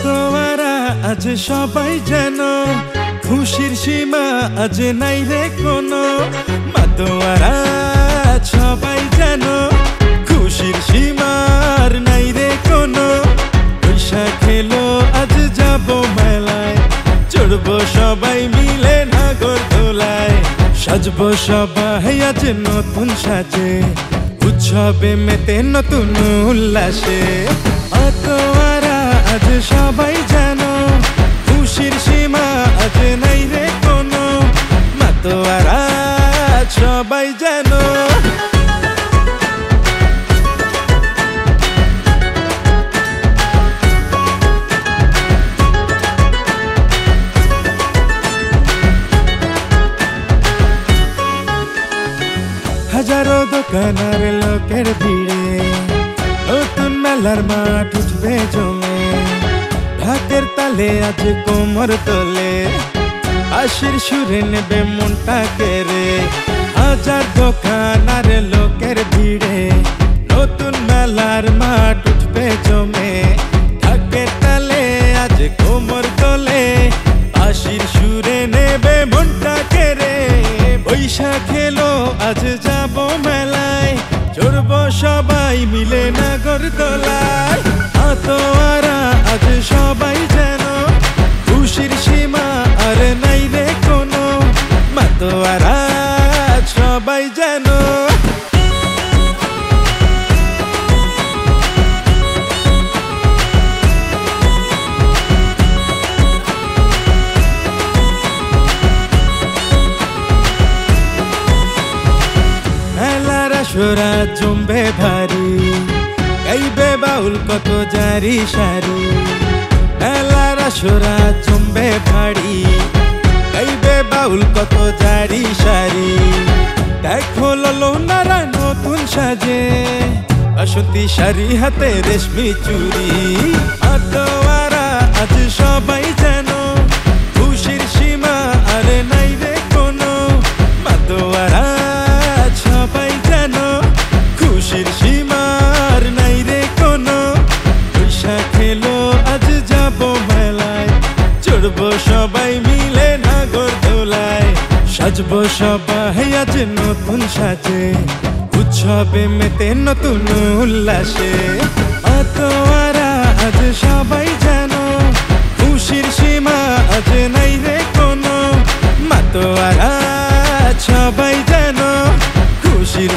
তোয়ারা আজ সবাই যেন খুশির সীমা আজ নাই রে কোনো মাতোয়ারা সবাই যেন খুশির সীমার নাই রে কোনো বৈশাখ এলো আজ যাব মেলায় চড়বো সবাই মিলে নাগরদোলায় সাজবো সবাই আজ নতুন সাজে উৎসবে মেতে নতুন উল্লাসে মাতোয়ারা আজ সবাই যেন খুশির সীমা আজ নাই রে কোনো মাতোয়ারা সবাই যেন হাজারো দোকানের লোকের ভিড়ে নতুন মেলার মাঠ উঠবে জমে ঢাকের তালে আজ কোমর তোলে আশির সুরে নেবে মনটা কেড়ে হাজার দোকানের লোকের ভিড়ে নতুন মেলার মাঠ উঠবে জমে ঢাকের তালে আজ কোমর তোলে আশির সুরে নেবে মনটা কেড়ে বৈশাখ এলো আজ যাব মেলায় চড়বো সবাই মিলে নাগরদোলায় মাতোয়ারা আজ সবাই যেন খুশির সীমা আর নাই রে কোনো মাতোয়ারা সবাই যেন সোরা জমবে ভারী গাইবে বাউল কত জারি সারি মেলার সোরা জমবে ভারী গাইবে বাউল কত জারি সারি দেখো ললনারা নতুন সাজে বাসন্তী শাড়ি হাতে রেশমি চুড়ি মাতোয়ারা আজ সবাই যেন খুশির সীমা আরে নাই রে কোনো মাতোয়ারা সবাই যেন খুশির সীমার নাই রে কোনো বৈশাখ এলো আজ যাব মেলায় চড়বো সবাই মিলে নাগরদোলায় সাজবো সবাই আজ নতুন সাজে উৎসবে মেতে নতুন উল্লাসে মাতোয়ারা আজ সবাই যেন খুশির সীমা আজ নাই রে কোনো মাতোয়ারা সবাই যেন খুশির